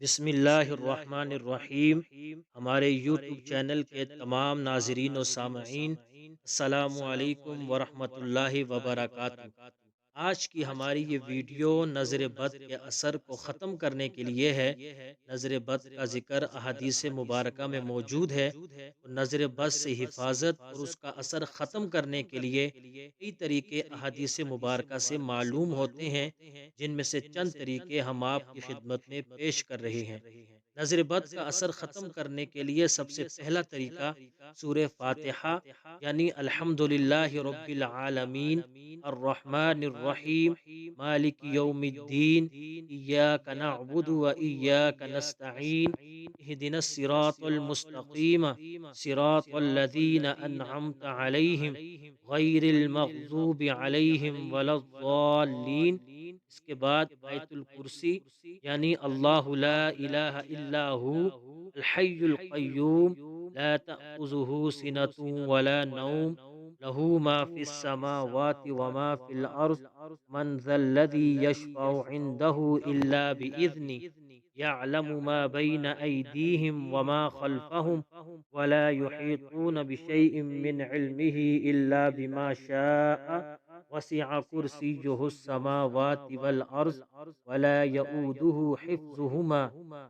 بسم اللہ الرحمن الرحیم۔ ہمارے یوٹیوب چینل کے تمام ناظرین و سامعین، السلام علیکم ورحمۃ اللہ وبرکاتہ۔ آج کی ہماری یہ ویڈیو نظر بد کے اثر کو ختم کرنے کے لیے ہے۔ نظر بد کا ذکر احادیث مبارکہ میں موجود ہے۔ نظر بد سے حفاظت اور اس کا اثر ختم کرنے کے لیے کئی طریقے احادیث مبارکہ سے معلوم ہوتے ہیں، جن میں سے چند طریقے ہم آپ کی خدمت میں پیش کر رہے ہیں۔ نظر بد کا اثر ختم کرنے کے لیے سب سے پہلا طریقہ سورہ فاتحہ یعنی الحمدللہ رب العالمین الرحمن الرحیم مالک یوم الدین ایاک نعبد و ایاک نستعین اہدنا الصراط المستقیم صراط الذین انعمت علیہم غیر المغضوب علیہم ولا الضالین۔ اس کے بعد آیت الکرسی یعنی اللہ لا الہ الا ہو الحی القیوم لا تأخذہ سنۃ ولا نوم لہ ما فی السماوات وما فی الارض من ذا الذی یشفع عنده الا بإذنہ يعلم ما بين أيديهم وما خلفهم ولا يحيطون بشيء من علمه إلا بما شاء وسع كرسيه السماوات والأرض ولا يؤوده حفظهما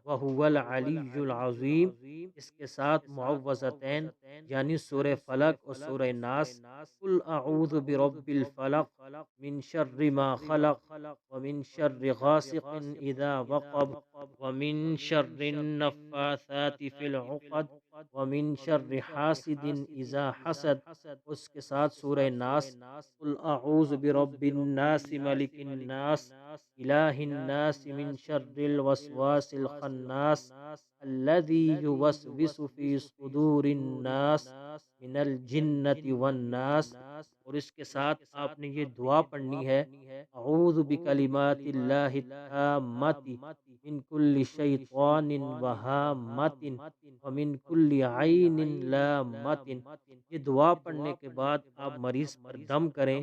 وهو العلي العظيم۔ اس کے ساتھ معوذتین یعنی سورہ فلق اور سورہ ناس، قل اعوذ برب الفلق من شر ما خلق ومن شر غاسق اذا وقب ومن شر النفاثات في العقد ومن شر حاسد اذا حسد۔ اس کے ساتھ سورہ ناس، قل اعوذ برب الناس ملک الناس الہ الناس من شر الوسواس الخناس الذي يوسوس في صدور الناس من الجنۃ والناس۔ اور اس کے ساتھ آپ نے یہ دعا پڑھنی ہے، اعوذ بکلمات اللہ التامۃ من کل شیطان وہامۃ ومن کل عین لامۃ۔ یہ دعا پڑھنے کے بعد آپ مریض پر دم کریں،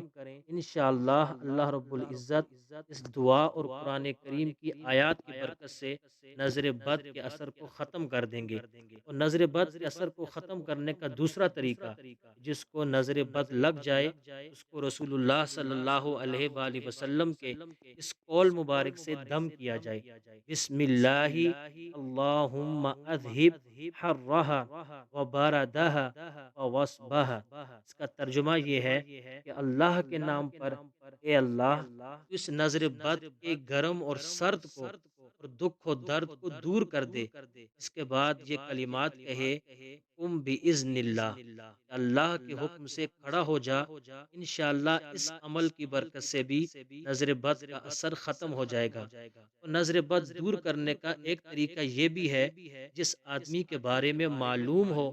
انشاءاللہ اللہ رب العزت اس دعا اور قرآن کریم کی آیات کی برکت سے نظر بد کے اثر کو ختم کر دیں گے۔ اور نظر بد کے اثر کو ختم کرنے کا دوسرا طریقہ، جس کو نظر بد لگ جائے اس کو رسول اللہ صلی اللہ علیہ وآلہ وسلم کے اس قول مبارک سے دم کیا جائے، بسم اللہ اللہم اذہب حرہا وبردہا ووصبہا۔ اس کا ترجمہ یہ ہے کہ اللہ کے نام پر اے اللہ اس نظر بد کے گرم اور سرد کو اور دکھ و درد کو دور کر دے۔ اس کے بعد یہ کلمات کہے، قم بإذن اللہ، اللہ کے حکم سے کھڑا ہو جا، انشاءاللہ اس عمل کی برکت سے بھی نظر بد کا اثر ختم ہو جائے گا۔ اور نظر بد دور کرنے کا ایک طریقہ یہ بھی ہے، جس آدمی کے بارے میں معلوم ہو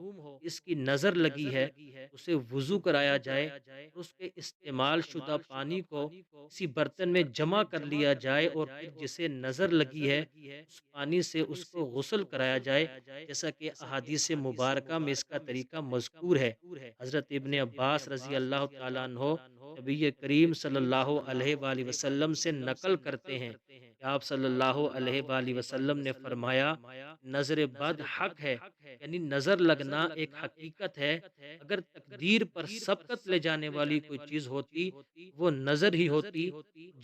اس کی نظر لگی ہے، اسے وضو کرایا جائے، اس کے استعمال شدہ پانی کو کسی برتن میں جمع کر لیا جائے اور پھر جسے نظر لگی ہے اس پانی سے اس کو غسل کرایا جائے، جیسا کہ احادیث مبارکہ میں اس کا طریقہ مذکور ہے۔ حضرت ابن عباس رضی اللہ تعالیٰ عنہ نبی کریم صلی اللہ علیہ وآلہ وسلم سے نقل کرتے ہیں کہ آپ صلی اللہ علیہ وآلہ وسلم نے فرمایا، نظر بد حق ہے، یعنی نظر لگنا ایک حقیقت ہے۔ اگر تقدیر پر سبقت لے جانے والی کوئی چیز ہوتی وہ نظر ہی ہوتی۔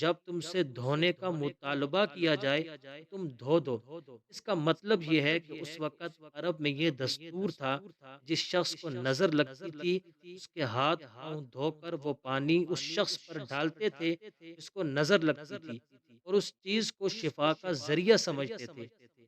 جب تم سے دھونے کا مطالبہ کیا جائے تو تم دھو دو۔ اس کا مطلب یہ ہے کہ اس وقت عرب میں یہ دستور تھا، جس شخص کو نظر لگتی تھی اس کے ہاتھ پاؤں دھو کر وہ پانی اس شخص پر ڈالتے تھے جس کو نظر لگتی تھی، اور اس چیز کو شفا کا ذریعہ سمجھتے تھے۔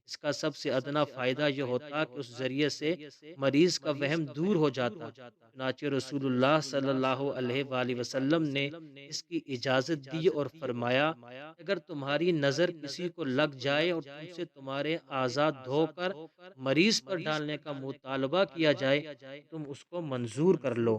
اس کا سب سے ادنا فائدہ یہ ہوتا کہ اس ذریعے سے مریض کا وہم دور ہو جاتا۔ چنانچہ رسول اللہ صلی اللہ علیہ وآلہ وسلم نے اس کی اجازت دی اور فرمایا، اگر تمہاری نظر کسی کو لگ جائے اور تم سے تمہارے اعضاء دھو کر مریض پر ڈالنے کا مطالبہ کیا جائے تم اس کو منظور کر لو۔